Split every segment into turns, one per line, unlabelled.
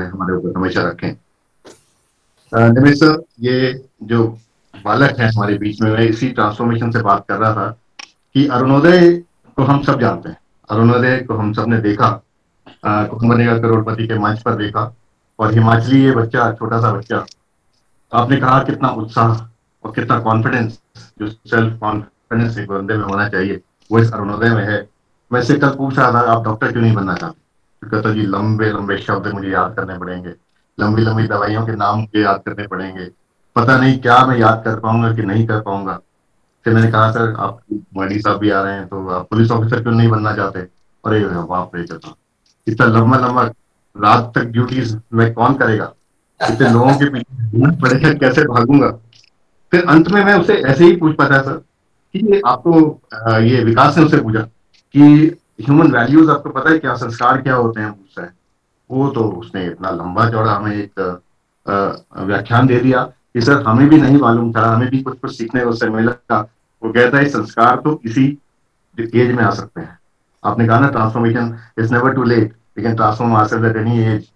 हमारे ऊपर हमेशा रखें। निमिष सर, ये जो बालक है हमारे बीच में, मैं इसी ट्रांसफॉर्मेशन से बात कर रहा था कि अरुणोदय को हम सब जानते हैं, अरुणोदय को हम सब ने देखा, कौन बनेगा करोड़पति के मंच पर देखा। और हिमाचली ये बच्चा, छोटा सा बच्चा, आपने कहा कितना उत्साह और कितना कॉन्फिडेंस, जो सेल्फ कॉन्फिडेंस एक बंदे में होना चाहिए, वो इस अरुणोदय में है। मैं इससे कल पूछ रहा था, आप डॉक्टर क्यों नहीं बनना चाहते? तो कहता जी, लंबे लंबे शब्द मुझे याद करने पड़ेंगे, लंबी लंबी दवाइयों के नाम मुझे याद करने पड़ेंगे, पता नहीं क्या मैं याद कर पाऊंगा कि नहीं कर पाऊंगा। फिर मैंने कहा, सर आप मौली साहब भी आ रहे हैं, तो आप पुलिस ऑफिसर क्यों नहीं बनना चाहते? अरे बाप रे, कहता इतना लंबा लंबा रात तक ड्यूटीज में कौन करेगा, इतने लोगों के पीछे ढूंढ पड़ेगा, कैसे भागूंगा? फिर अंत में मैं उसे ऐसे ही पूछ पाता सर कि ये आपको, ये विकास ने उसे पूछा कि ह्यूमन वैल्यूज आपको पता है क्या, संस्कार क्या होते हैं? पूछता है वो, तो उसने इतना लंबा चौड़ा हमें एक व्याख्यान दे दिया कि सर हमें भी नहीं मालूम था, हमें भी कुछ कुछ सीखने को उससे मिला। वो कहता है संस्कार तो इसी एज में आ सकते हैं। आपने कहा ना, transformation is never too late, we can transform ourselves at any age.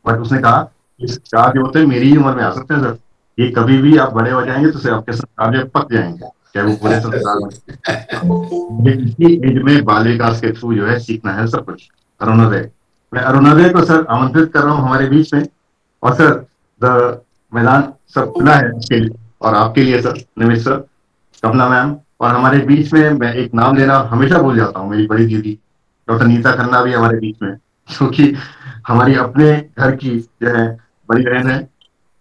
But उसने कहा ये संस्कार जो होते हैं मेरी ही उम्र में आ सकते हैं सर, ये कभी भी आप बड़े हो जाएंगे तो आपके संस्कार जो पक जाएंगे, चाहे वो पूरे संस्कार में। इसी एज में बाल विकास के थ्रू जो है सीखना है सब कुछ। अरुणोदय, मैं अरुणोदय को सर आमंत्रित कर रहा हूँ हमारे बीच में। और सर द मैदान सब खुला है उसके लिए, और आपके लिए सर, निमिष सर, कमला मैम, और हमारे बीच में मैं एक नाम लेना हमेशा भूल जाता हूँ, मेरी बड़ी दीदी डॉक्टर नीता खन्ना भी हमारे बीच में, क्योंकि हमारी अपने घर की जो है बड़ी बहन है,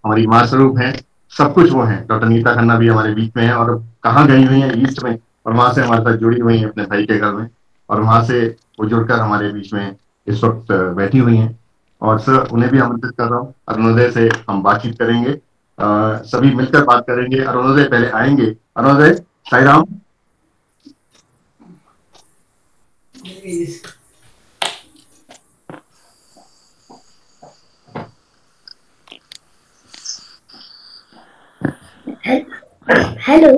हमारी माँ स्वरूप है, सब कुछ वो है। डॉक्टर नीता खन्ना भी हमारे बीच में है, और कहाँ गई हुई है, ईस्ट में, और वहां से हमारे साथ जुड़ी हुई है अपने भाई के घर में, और वहां से वो जुड़कर हमारे बीच में इस वक्त बैठी हुई हैं। और सर उन्हें भी आमंत्रित कर रहा हूँ, अरुणोदय से हम बातचीत करेंगे, सभी मिलकर बात करेंगे। अरुणोदय पहले आएंगे। अरुणोदय, साई राम।
हेलो।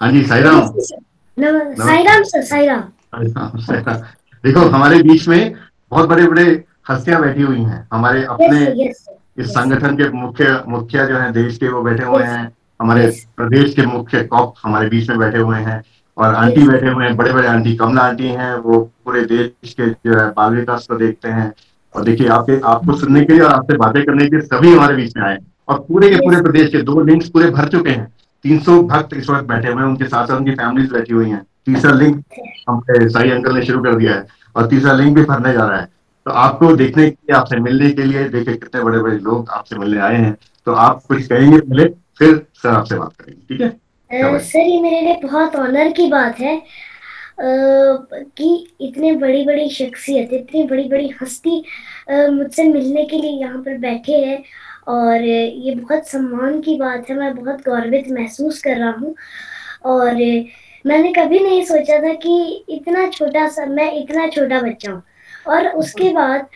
हाँ जी, साई राम।
साई राम सर, साई राम।
देखो हमारे बीच में बहुत बड़े बड़े हस्तियां बैठी हुई हैं, हमारे अपने इस संगठन के मुख्य मुखिया जो हैं देश के, वो बैठे हुए हैं, हमारे प्रदेश के मुख्य कॉप हमारे बीच में बैठे हुए हैं, और आंटी बैठे हुए हैं, बड़े बड़े आंटी, कमला आंटी हैं, वो पूरे देश के जो है बाल विकास को देखते हैं। और देखिए, आपको सुनने के लिए और आपसे बातें करने के लिए सभी हमारे बीच में आए, और पूरे के पूरे प्रदेश के 2 लिंक्स पूरे भर चुके हैं। 300 भक्त इस वक्त बैठे हुए हैं, उनके साथ साथ उनकी फैमिलीज बैठी हुई हैं। तीसरा लिंक हमारे साई अंकल ने शुरू कर दिया है, और तीसरा लिंक भी भरने जा रहा है। तो आपको देखने के लिए, आपसे मिलने के लिए, देखिए कितने बड़े बड़े लोग आपसे मिलने आए हैं। तो आप कुछ कहेंगे पहले, फिर सर आपसे बात करेंगे, ठीक है?
सर ये मेरे लिए बहुत ऑनर की बात है कि इतने बड़ी बड़ी शख्सियत, इतनी बड़ी बड़ी हस्ती मुझसे मिलने के लिए यहाँ पर बैठे हैं, और ये बहुत सम्मान की बात है। मैं बहुत गौरवित महसूस कर रहा हूँ, और मैंने कभी नहीं सोचा था कि इतना छोटा सा, मैं इतना छोटा बच्चा हूँ, और उसके बाद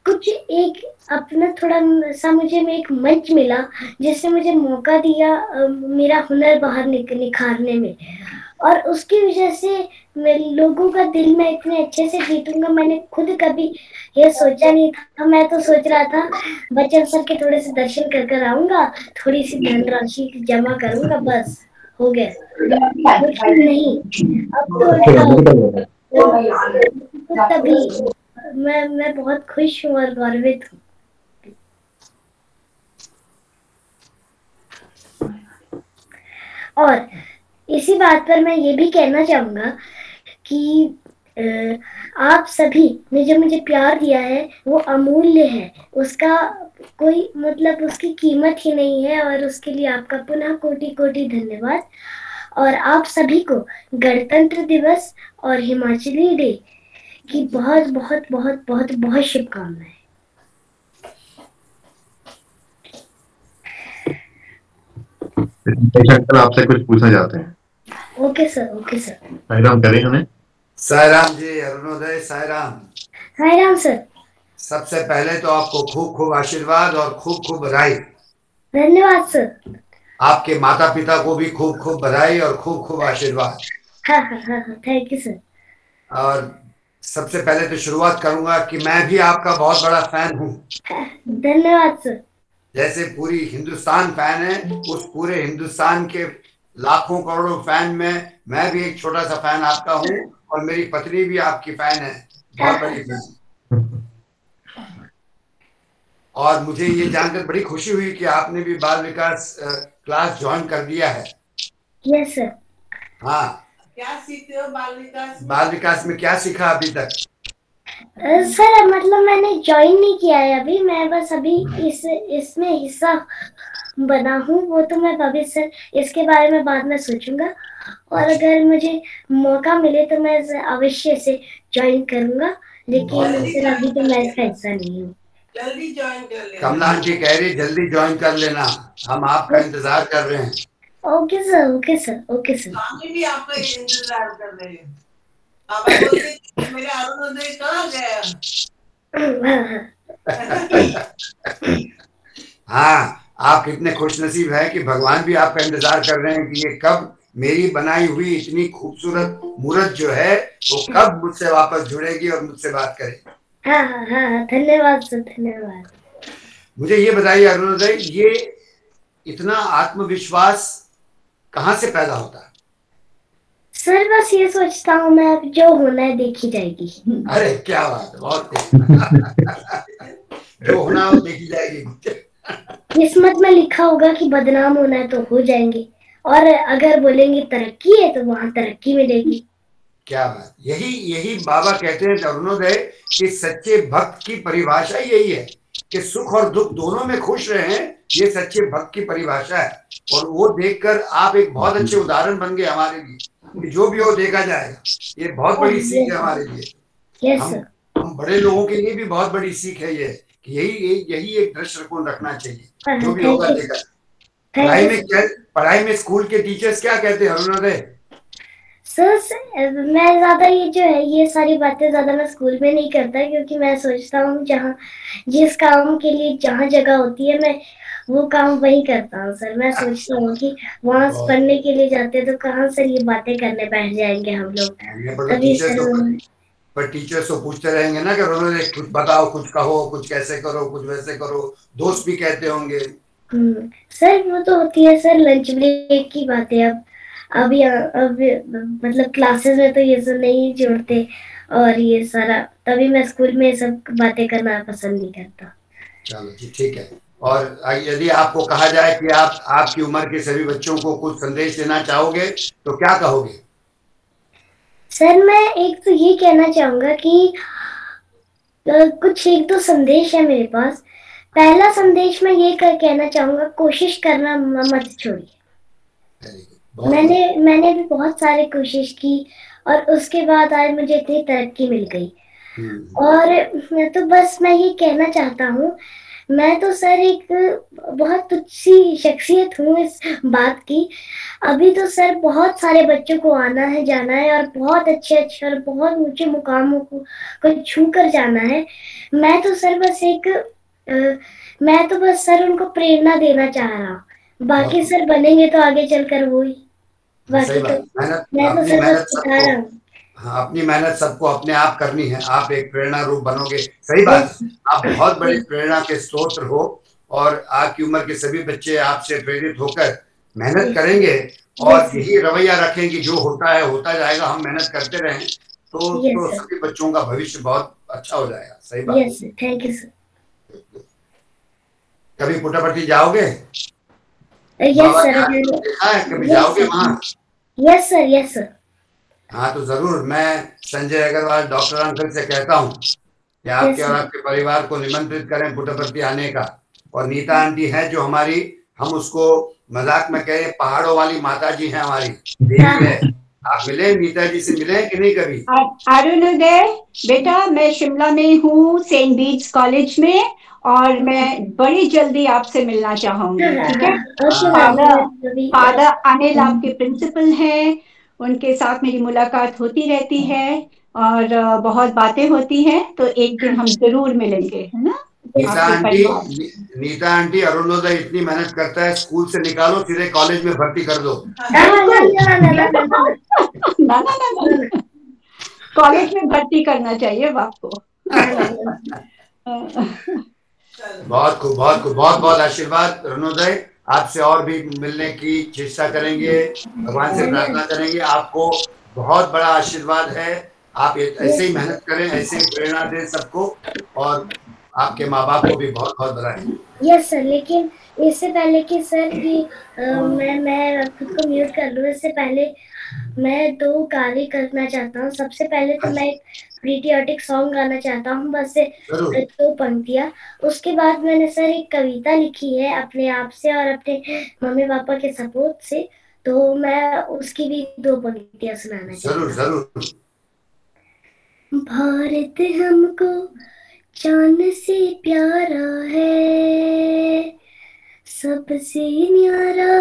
कुछ एक अपना थोड़ा सा मुझे में एक मंच मिला, जिससे मुझे मौका दिया मेरा हुनर बाहर निखारने में, और उसकी वजह से लोगों का दिल मैं इतने अच्छे से जीतूंगा, मैंने खुद कभी ये सोचा नहीं था। मैं तो सोच रहा था बच्चन सर के थोड़े से दर्शन कर कर आऊंगा, थोड़ी सी धनराशि जमा करूंगा, बस हो गया। लेकिन नहीं, अब तो तभी मैं बहुत खुश हूँ और गौरवित हूँ। और इसी बात पर मैं ये भी कहना चाहूंगा कि आप सभी ने जो मुझे प्यार दिया है वो अमूल्य है, उसका कोई मतलब उसकी कीमत ही नहीं है, और उसके लिए आपका पुनः कोटि कोटि धन्यवाद। और आप सभी को गणतंत्र दिवस और हिमाचली डे की बहुत बहुत बहुत बहुत बहुत शुभकामनाएं।
अंकल आपसे कुछ पूछना चाहते हैं।
Okay sir, okay sir.
Sairam करें उन्हें।
साईराम जी, अरुणोदय, साईराम।
साईराम सर।
सबसे पहले तो आपको खूब खूब आशीर्वाद और खूब खूब बधाई।
धन्यवाद सर।
आपके माता पिता को भी खूब खूब बधाई और खूब खूब आशीर्वाद।
हाँ हाँ हाँ, थैंक यू सर।
और सबसे पहले तो शुरुआत करूंगा कि मैं भी आपका बहुत बड़ा फैन हूँ।
धन्यवाद सर।
जैसे पूरी हिंदुस्तान फैन है, उस पूरे हिंदुस्तान के लाखों करोड़ों फैन में मैं भी एक छोटा सा फैन आपका हूँ, और मेरी पत्नी भी आपकी फैन है, बहुत बड़ी फैन। और मुझे ये जानकर बड़ी खुशी हुई कि आपने भी बाल विकास क्लास ज्वाइन कर दिया है।
Yes sir.
हाँ,
क्या सीखते हो
बाल विकास में क्या सीखा अभी तक?
सर मतलब मैंने ज्वाइन नहीं किया है अभी, मैं बस अभी इसमें हिस्सा बना हूँ। वो तो मैं भविष्य इसके बारे में बाद में सोचूंगा, और अगर मुझे मौका मिले तो मैं अवश्य से ज्वाइन करूंगा, लेकिन सर अभी तो मैं इसका हिस्सा नहीं हूँ।
जल्दी ज्वाइन कर लेना।
कमला आंटी कह रही जल्दी ज्वाइन कर लेना, हम आपका इंतजार कर रहे हैं।
Okay sir, okay sir, okay sir.
Swami भी आपका इंतजार कर रहे हैं। पापा बोलते मेरे अरुणोदय कहाँ गया?
हाँ, आप कितने खुशनसीब हैं कि भगवान भी आपका इंतजार कर रहे हैं कि ये कब मेरी बनाई हुई इतनी खूबसूरत मूर्त जो है वो कब मुझसे वापस जुड़ेगी और मुझसे बात करेगी।
हाँ हाँ हाँ, धन्यवाद सर, धन्यवाद।
मुझे ये बताइए अरुणोदय, ये इतना आत्मविश्वास कहाँ से पैदा होता है?
सर बस ये सोचता हूँ मैं, अब जो होना है देखी जाएगी।
अरे क्या बात है, बहुत जो होना है वो देखी जाएगी।
किस्मत में लिखा होगा कि बदनाम होना है तो हो जाएंगे, और अगर बोलेंगे तरक्की है तो वहां तरक्की मिलेगी।
क्या बात, यही बाबा कहते हैं अरुणोदय कि सच्चे भक्त की परिभाषा यही है कि सुख और दुख दोनों में खुश रहें, ये सच्चे भक्त की परिभाषा है। और वो देखकर आप एक बहुत अच्छे उदाहरण बन गए हमारे लिए कि जो भी हो देखा जाएगा। ये बहुत बड़ी सीख है हमारे लिए। हम बड़े लोगों के लिए भी बहुत बड़ी सीख है ये कि यही एक दृष्टिकोण रखना चाहिए, जो भी होगा देखा। पढ़ाई में स्कूल के टीचर्स क्या कहते हैं अरुणोदय?
सर मैं ज्यादा ये जो है ये सारी बातें ज्यादा मैं स्कूल में नहीं करता, क्योंकि मैं सोचता हूँ जहाँ जिस काम के लिए जहाँ जगह होती है मैं वो काम वही करता हूँ। सर मैं सोचता हूँ कि वहाँ पढ़ने के लिए जाते तो कहाँ सर ये बातें करने बैठ जाएंगे हम लोग।
पर टीचर्स तो पूछते रहेंगे ना कि उन्होंने कुछ बताओ, कुछ कहो, कुछ कैसे करो, कुछ वैसे करो, दोस्त भी कहते होंगे।
सर वो तो होती है सर लंच ब्रेक की बातें। अब मतलब क्लासेस में तो ये सब नहीं जोड़ते, और ये सारा तभी मैं स्कूल में सब बातें करना पसंद नहीं करता।
चलो जी, ठीक है। और यदि आपको कहा जाए कि आप आपकी उम्र के सभी बच्चों को कुछ संदेश देना चाहोगे तो क्या कहोगे?
सर मैं एक तो ये कहना चाहूंगा कि कुछ एक दो संदेश है मेरे पास। पहला संदेश मैं ये कहना चाहूंगा, कोशिश करना मत छोड़िए। मैंने भी बहुत सारी कोशिश की और उसके बाद आज मुझे इतनी तरक्की मिल गई। और तो बस मैं ये कहना चाहता हूँ, मैं तो सर एक बहुत तुच्छ सी शख्सियत हूँ इस बात की। अभी तो सर बहुत सारे बच्चों को आना है, जाना है, और बहुत अच्छे और बहुत ऊंचे मुकामों को छू कर जाना है। मैं तो बस सर उनको प्रेरणा देना चाह रहा हूँ। बाकी सर बनेंगे तो आगे चलकर वो ही। बाकी तो मैं तो सर बस बता रहा हूँ।
हाँ, अपनी मेहनत सबको अपने आप करनी है। आप एक प्रेरणा रूप बनोगे, सही बात। आप बहुत बड़ी प्रेरणा के स्रोत हो और आपकी उम्र के सभी बच्चे आपसे प्रेरित होकर मेहनत करेंगे और यही रवैया रखें कि जो होता है होता जाएगा, हम मेहनत करते रहें तो सभी बच्चों का भविष्य बहुत अच्छा हो जाएगा। सही बात।
Yes sir, thank you sir.
कभी पुट्टपर्ती जाओगे?
Yes sir.
देखा है कभी? जाओगे वहाँ?
Yes sir, yes sir.
हाँ तो जरूर। मैं संजय अग्रवाल डॉक्टर अंकल से कहता हूँ कि आपके और आपके परिवार को निमंत्रित करें पुट्टपर्ती आने का। और नीता आंटी है जो हमारी, हम उसको मजाक में कह रहे पहाड़ों वाली माता जी है हमारी, देवी है। आप मिले नीता जी से, मिले कि नहीं कभी?
अरुणोदय बेटा, मैं शिमला में हूँ सेंट बीट्स कॉलेज में, और मैं बड़ी जल्दी आपसे मिलना चाहूंगी। ठीक है? फादर अनिल आपके प्रिंसिपल हैं, उनके साथ मेरी मुलाकात होती रहती है और बहुत बातें होती हैं, तो एक दिन हम जरूर मिलेंगे, है ना?
नीता आंटी अरुणोदय इतनी मेहनत करता है, स्कूल से निकालो सीधे कॉलेज में भर्ती कर दो।
कॉलेज में भर्ती करना चाहिए बाप को।
बहुत खूब, बहुत खूब, बहुत बहुत आशीर्वाद अरुणोदय। आपसे और भी मिलने की चेष्टा करेंगे, भगवान से प्रार्थना करेंगे। आपको बहुत बड़ा आशीर्वाद है। आप ऐसे ही मेहनत करें, ऐसे ही प्रेरणा दें सबको, और आपके माँ बाप को भी बहुत बहुत बधाई।
यस सर, लेकिन इससे पहले कि सर कि मैं खुद को म्यूट कर लूँ, इससे पहले मैं 2 कार्य करना चाहता हूँ। सबसे पहले तो मैं एक पेट्रियोटिक सॉन्ग गाना चाहता हूँ, बस 2 पंक्तियाँ। उसके बाद मैंने सर एक कविता लिखी है अपने आप से और अपने मम्मी पापा के सपोर्ट से, तो मैं उसकी भी 2 पंक्तियाँ सुनाना चाहता हूँ।
जरूर।
भारत हमको चांद से प्यारा है, सबसे न्यारा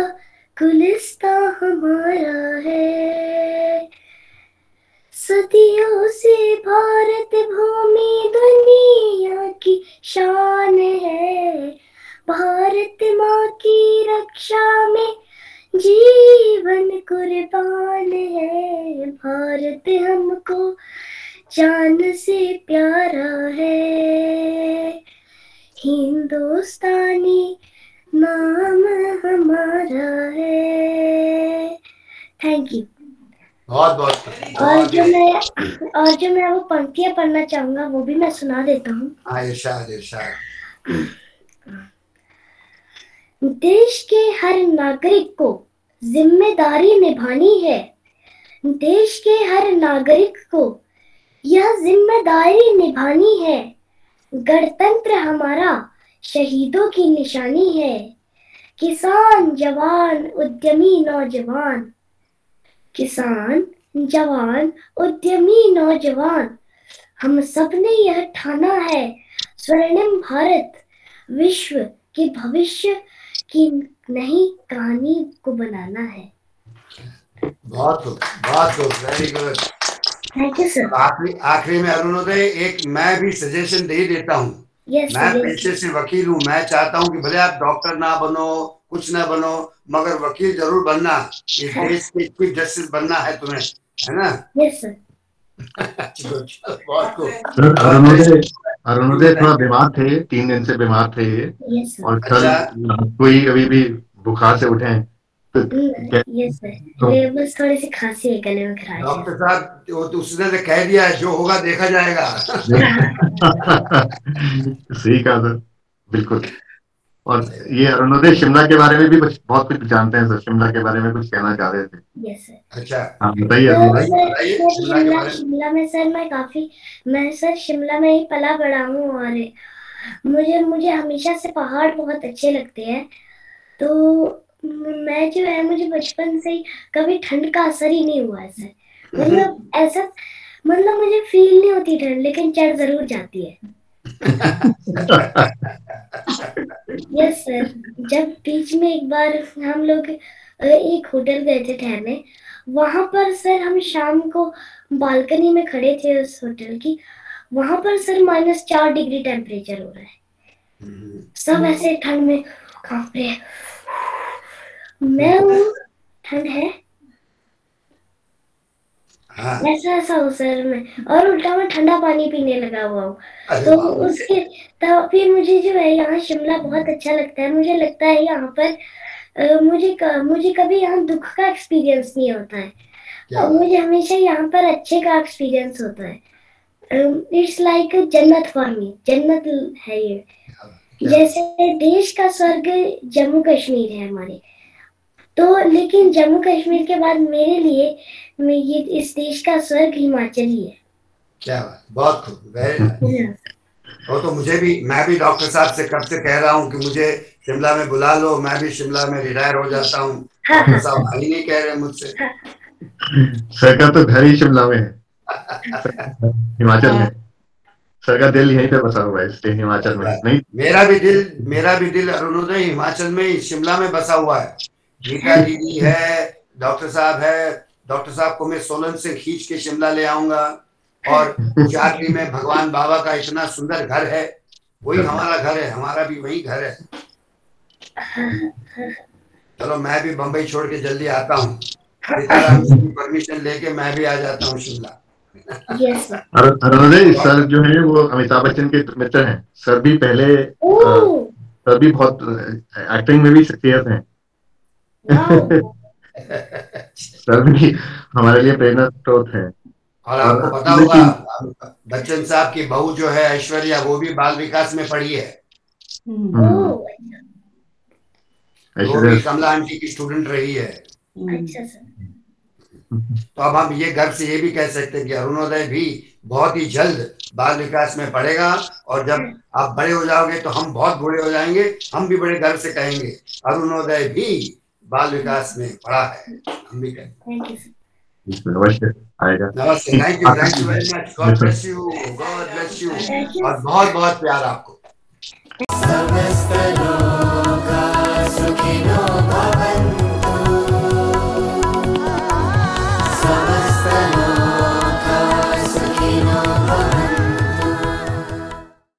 गुलिस्तां हमारा है। सदियों से भारत भूमि दुनिया की शान है, भारत माँ की रक्षा में जीवन कुर्बान है। भारत हमको चांद से प्यारा है, हिंदुस्तानी नाम हमारा है। Thank you.
बहुत बहुत।
और जो मैं वो पंक्तियां पढ़ना चाहूंगा वो भी मैं सुना देता हूँ।
इरशाद।
देश के हर नागरिक को जिम्मेदारी निभानी है, देश के हर नागरिक को यह जिम्मेदारी निभानी है। गणतंत्र हमारा शहीदों की निशानी है, किसान जवान उद्यमी नौजवान, किसान जवान उद्यमी नौजवान, हम सबने यह ठाना है स्वर्णिम भारत विश्व के भविष्य की नई कहानी को बनाना है।
बहुत very good.
Thank you sir.
आखिरी में अरुणोदय, एक मैं भी सजेशन दे देता हूँ। मैं पेशे से वकील हूँ, मैं चाहता हूँ कि भले आप डॉक्टर ना बनो, कुछ ना बनो, मगर वकील जरूर बनना। इस देश के चीफ जस्टिस बनना है तुम्हें, है ना?
Yes sir.
बहुत खूब।
अरुणोदय थोड़ा बीमार थे, 3 दिन से बीमार थे और कल कोई अभी भी बुखार से उठे हैं।
यस सर, बस थोड़ी सी खांसी है, गले में खराश है।
डॉक्टर साहब उसने तो कह दिया है, जो होगा देखा जाएगा।
सही कहा सर, बिल्कुल। और ये अरुणोदय शिमला के बारे में भी बहुत कुछ जानते हैं सर, शिमला के बारे में कुछ कहना चाह रहे थे।
Yes sir.
अच्छा,
हाँ बताइए।
शिमला में सर मैं सर शिमला में ही पला बड़ा हूँ और मुझे हमेशा से पहाड़ बहुत अच्छे लगते हैं। तो मैं जो है, मुझे बचपन से ही कभी ठंड का असर ही नहीं हुआ है सर। मतलब ऐसा मुझे फील नहीं होती ठंड, लेकिन चढ़ जरूर जाती है। Yes sir. जब बीच में एक बार हम लोग एक होटल गए थे ठहरने, वहां पर सर हम शाम को बालकनी में खड़े थे उस होटल की, वहां पर सर -4 डिग्री टेम्परेचर हो रहा है। सब ऐसे ठंड में कांप रहे हैं। मैं ठंड है ऐसा हो सर में, और उल्टा मैं ठंडा पानी पीने लगा हुआ हूँ। तो उसके तब फिर मुझे जो है यहाँ शिमला बहुत अच्छा लगता है। मुझे लगता है यहाँ पर मुझे कभी यहाँ दुख का एक्सपीरियंस नहीं होता है, और मुझे हमेशा यहाँ पर अच्छे का एक्सपीरियंस होता है। इट्स लाइक जन्नत फॉर मी, जन्नत है ये। जैसे देश का स्वर्ग जम्मू कश्मीर है हमारे, तो लेकिन जम्मू कश्मीर के बाद मेरे लिए ये इस देश का स्वर्ग हिमाचल ही है।
क्या बात, बहुत खूब। वो तो मैं भी डॉक्टर साहब से कब से कह रहा हूँ कि मुझे शिमला में बुला लो, मैं भी शिमला में रिटायर हो जाता हूँ। डॉक्टर साहब ही नहीं कह रहे मुझसे।
सर का तो घर ही शिमला में है, हिमाचल में। सर का दिल यहीं पे बसा हुआ है, इसलिए हिमाचल में नहीं।
मेरा भी दिल अरुणोदय हिमाचल में, शिमला में बसा हुआ है। गीता दीदी है, डॉक्टर साहब है। डॉक्टर साहब को मैं सोलन से खींच के शिमला ले आऊंगा, और जाती में भगवान बाबा का इतना सुंदर घर है, वही हमारा घर है, हमारा भी वही घर है। चलो मैं भी बंबई छोड़ के जल्दी आता हूँ, परमिशन लेके मैं भी आ जाता हूँ Shimla.
Yes sir.
Arunoday sir जो है वो अमिताभ बच्चन के मित्र हैं। सर भी पहले सर भी बहुत एक्टिंग में भी सक्रिय हैं। सर भी हमारे लिए प्रेरणा स्रोत है।
और आपको पता होगा बच्चन साहब की बहू जो है ऐश्वर्या, वो भी बाल विकास में पढ़ी है। वो भी कमला आंटी की स्टूडेंट रही है।
अच्छा सर।
तो अब हम ये गर्व से ये भी कह सकते हैं कि अरुणोदय भी बहुत ही जल्द बाल विकास में पढ़ेगा, और जब आप बड़े हो जाओगे तो हम बहुत बूढ़े हो जाएंगे, हम भी बड़े गर्व से कहेंगे अरुणोदय भी बाल विकास में पढ़ा है। हम भी कहेंगे
नमस्ते आएगा।
नमस्ते, thank you very much, God bless you, God bless you, और बहुत बहुत प्यार आपको।